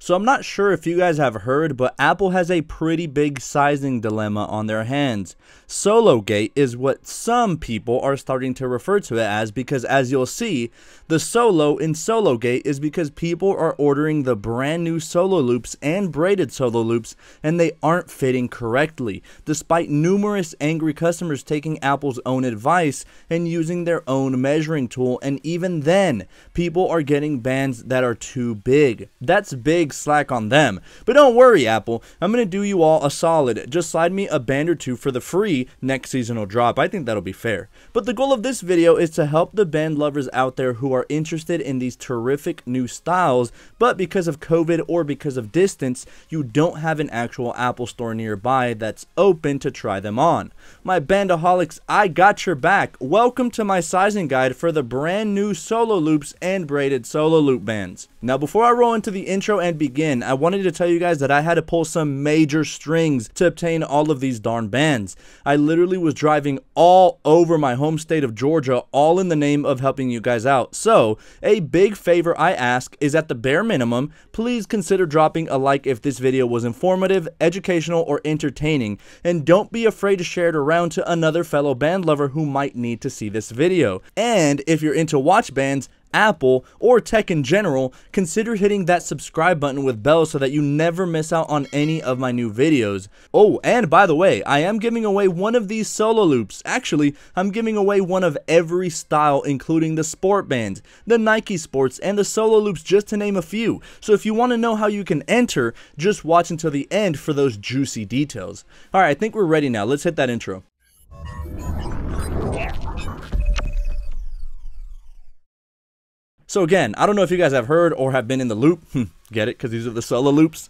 So I'm not sure if you guys have heard, but Apple has a pretty big sizing dilemma on their hands. Sologate is what some people are starting to refer to it as, because as you'll see, the solo in sologate is because people are ordering the brand new solo loops and braided solo loops and they aren't fitting correctly, despite numerous angry customers taking Apple's own advice and using their own measuring tool, and even then, people are getting bands that are too big. That's big slack on them. But don't worry, Apple, I'm going to do you all a solid. Just slide me a band or two for the free next seasonal drop. I think that'll be fair. But the goal of this video is to help the band lovers out there who are interested in these terrific new styles, but because of COVID or because of distance, you don't have an actual Apple store nearby that's open to try them on. My bandaholics, I got your back. Welcome to my sizing guide for the brand new solo loops and braided solo loop bands. Now, before I roll into the intro and begin, I wanted to tell you guys that I had to pull some major strings to obtain all of these darn bands. I literally was driving all over my home state of Georgia, all in the name of helping you guys out. So, a big favor I ask is, at the bare minimum, please consider dropping a like if this video was informative, educational, or entertaining, and don't be afraid to share it around to another fellow band lover who might need to see this video. And if you're into watch bands, Apple, or tech in general, consider hitting that subscribe button with bells so that you never miss out on any of my new videos. Oh, and by the way, I am giving away one of these solo loops. Actually, I'm giving away one of every style, including the sport bands, the Nike Sports, and the solo loops, just to name a few. So if you want to know how you can enter, just watch until the end for those juicy details. Alright, I think we're ready now. Let's hit that intro. So again, I don't know if you guys have heard or have been in the loop. Get it? Because these are the solo loops.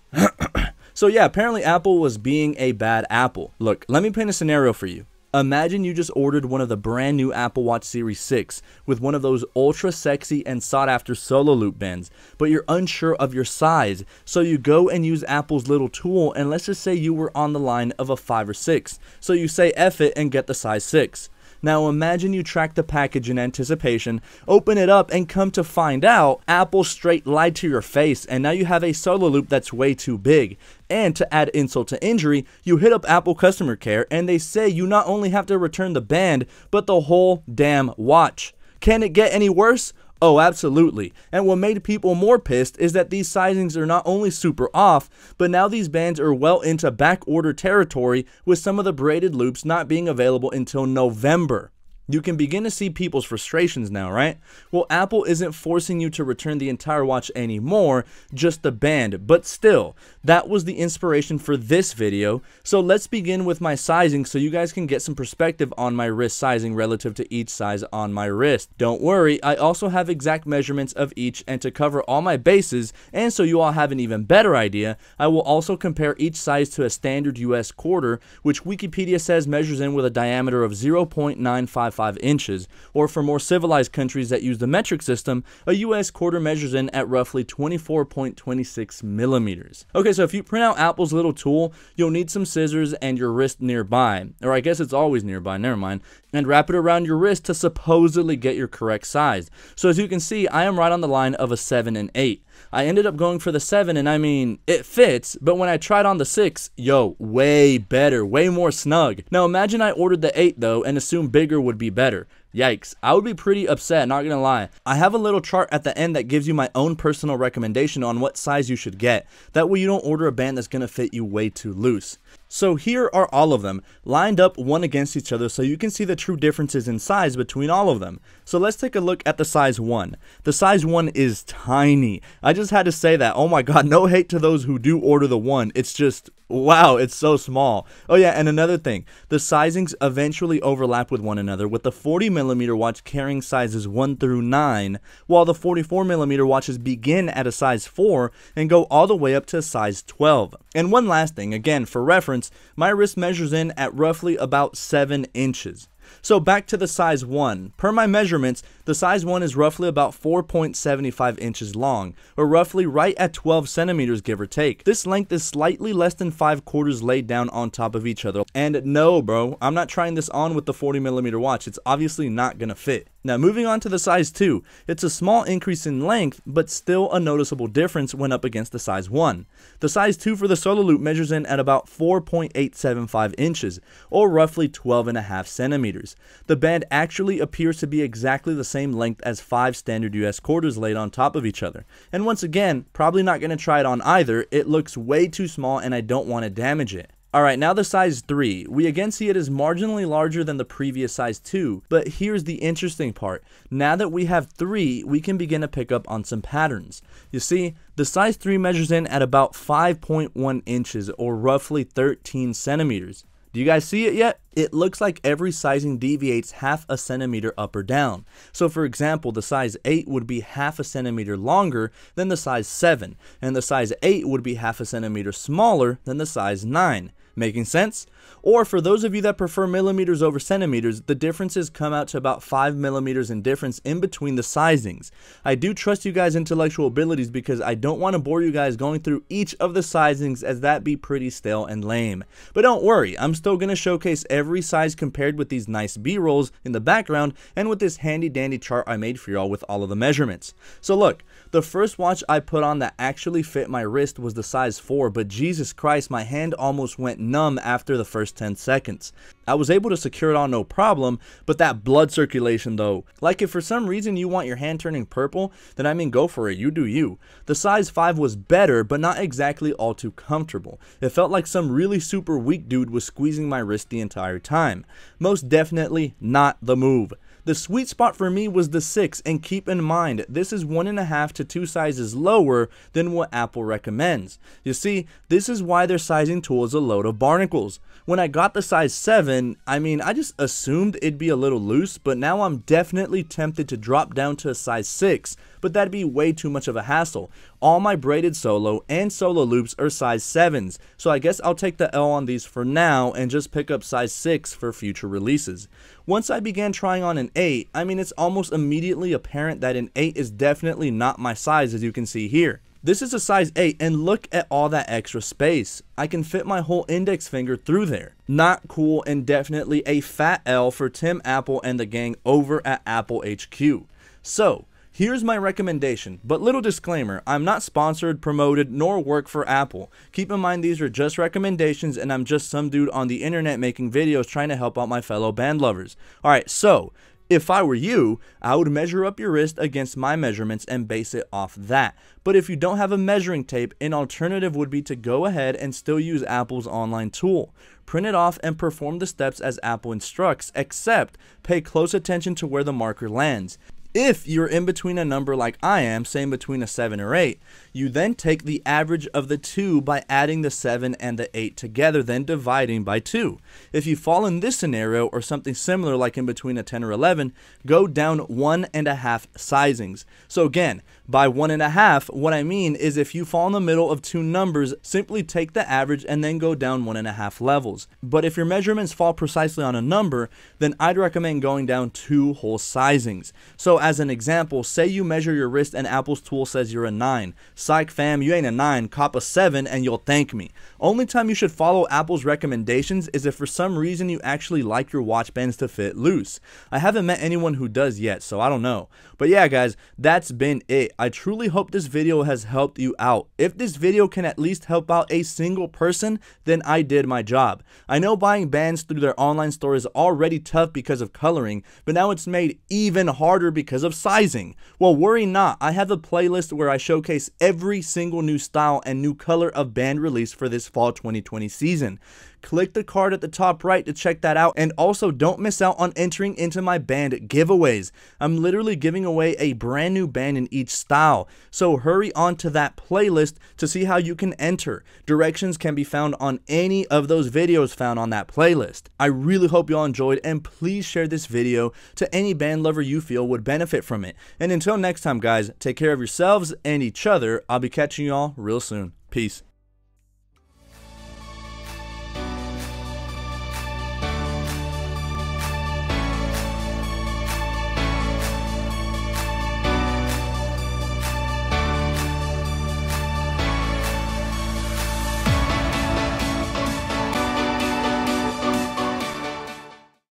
So yeah, apparently Apple was being a bad Apple. Look, let me paint a scenario for you. Imagine you just ordered one of the brand new Apple Watch Series 6 with one of those ultra sexy and sought after solo loop bands, but you're unsure of your size. So you go and use Apple's little tool, and let's just say you were on the line of a 5 or 6. So you say F it and get the size 6. Now imagine you track the package in anticipation, open it up, and come to find out Apple straight lied to your face, and now you have a solo loop that's way too big. And to add insult to injury, you hit up Apple customer care and they say you not only have to return the band, but the whole damn watch. Can it get any worse? Oh, absolutely. And what made people more pissed is that these sizings are not only super off, but now these bands are well into back order territory, with some of the braided loops not being available until November. You can begin to see people's frustrations now, right? Well, Apple isn't forcing you to return the entire watch anymore, just the band, but still, that was the inspiration for this video. So let's begin with my sizing so you guys can get some perspective on my wrist sizing relative to each size on my wrist. Don't worry, I also have exact measurements of each, and to cover all my bases, and so you all have an even better idea, I will also compare each size to a standard US quarter, which Wikipedia says measures in with a diameter of 0.955 inches, or for more civilized countries that use the metric system, a US quarter measures in at roughly 24.26 millimeters. Okay, so if you print out Apple's little tool, you'll need some scissors and your wrist nearby, or I guess it's always nearby, never mind, and wrap it around your wrist to supposedly get your correct size. So as you can see, I am right on the line of a 7 and 8. I ended up going for the 7, and I mean, it fits, but when I tried on the 6, yo, way better, way more snug. Now imagine I ordered the 8 though and assumed bigger would be better. Yikes, I would be pretty upset, not gonna lie. I have a little chart at the end that gives you my own personal recommendation on what size you should get. That way you don't order a band that's gonna fit you way too loose. So here are all of them, lined up one against each other so you can see the true differences in size between all of them. So let's take a look at the size 1. The size 1 is tiny. I just had to say that. Oh my god, no hate to those who do order the 1. It's just, wow, it's so small. Oh yeah, and another thing, the sizings eventually overlap with one another, with the 40mm watch carrying sizes 1 through 9, while the 44mm watches begin at a size 4 and go all the way up to a size 12. And one last thing, again, for reference, my wrist measures in at roughly about 7 inches. So back to the size 1. Per my measurements, the size 1 is roughly about 4.75 inches long, or roughly right at 12 centimeters give or take. This length is slightly less than 5 quarters laid down on top of each other. And no bro, I'm not trying this on with the 40mm watch, it's obviously not gonna fit. Now moving on to the size 2, it's a small increase in length, but still a noticeable difference when up against the size 1. The size 2 for the solo loop measures in at about 4.875 inches, or roughly 12.5 centimeters. The band actually appears to be exactly the same length as 5 standard US quarters laid on top of each other. And once again, probably not going to try it on either, it looks way too small and I don't want to damage it. Alright, now the size 3. We again see it is marginally larger than the previous size 2, but here's the interesting part. Now that we have 3, we can begin to pick up on some patterns. You see, the size 3 measures in at about 5.1 inches or roughly 13 centimeters. Do you guys see it yet? It looks like every sizing deviates half a centimeter up or down. So for example, the size 8 would be half a centimeter longer than the size 7, and the size 8 would be half a centimeter smaller than the size 9. Making sense? Or for those of you that prefer millimeters over centimeters, the differences come out to about 5 millimeters in difference in between the sizings. I do trust you guys' intellectual abilities because I don't want to bore you guys going through each of the sizings, as that'd be pretty stale and lame. But don't worry, I'm still going to showcase every size compared with these nice B-rolls in the background and with this handy dandy chart I made for y'all with all of the measurements. So look, the first watch I put on that actually fit my wrist was the size 4, but Jesus Christ, my hand almost went numb after the first 10 seconds. I was able to secure it on no problem, but that blood circulation though, like if for some reason you want your hand turning purple, then I mean go for it, you do you. The size 5 was better, but not exactly all too comfortable. It felt like some really super weak dude was squeezing my wrist the entire time. Most definitely not the move. The sweet spot for me was the 6, and keep in mind, this is 1.5 to 2 sizes lower than what Apple recommends. You see, this is why their sizing tool is a load of barnacles. When I got the size 7, I mean, I just assumed it'd be a little loose, but now I'm definitely tempted to drop down to a size 6, but that'd be way too much of a hassle. All my braided solo and solo loops are size 7s, so I guess I'll take the L on these for now and just pick up size 6 for future releases. Once I began trying on an 8, I mean, it's almost immediately apparent that an 8 is definitely not my size, as you can see here. This is a size 8, and look at all that extra space. I can fit my whole index finger through there. Not cool, and definitely a fat L for Tim Apple and the gang over at Apple HQ. So, here's my recommendation, but little disclaimer, I'm not sponsored, promoted, nor work for Apple. Keep in mind these are just recommendations and I'm just some dude on the internet making videos trying to help out my fellow band lovers. Alright, so, if I were you, I would measure up your wrist against my measurements and base it off that. But if you don't have a measuring tape, an alternative would be to go ahead and still use Apple's online tool. Print it off and perform the steps as Apple instructs, except pay close attention to where the marker lands. If you're in between a number like I am, say in between a 7 or 8, you then take the average of the two by adding the 7 and the 8 together, then dividing by 2. If you fall in this scenario or something similar like in between a 10 or 11, go down 1.5 sizings. So again, by 1.5, what I mean is if you fall in the middle of two numbers, simply take the average and then go down 1.5 levels. But if your measurements fall precisely on a number, then I'd recommend going down 2 whole sizings. So as an example, say you measure your wrist and Apple's tool says you're a 9. Psych fam, you ain't a 9, cop a 7 and you'll thank me. Only time you should follow Apple's recommendations is if for some reason you actually like your watch bands to fit loose. I haven't met anyone who does yet, so I don't know. But yeah guys, that's been it. I truly hope this video has helped you out. If this video can at least help out a single person, then I did my job. I know buying bands through their online store is already tough because of coloring, but now it's made even harder because of sizing. Well, worry not, I have a playlist where I showcase every single new style and new color of band release for this fall 2020 season. Click the card at the top right to check that out, and also don't miss out on entering into my band giveaways. I'm literally giving away a brand new band in each style, so hurry on to that playlist to see how you can enter. Directions can be found on any of those videos found on that playlist. I really hope y'all enjoyed, and please share this video to any band lover you feel would benefit from it. And until next time guys, take care of yourselves and each other. I'll be catching y'all real soon. Peace.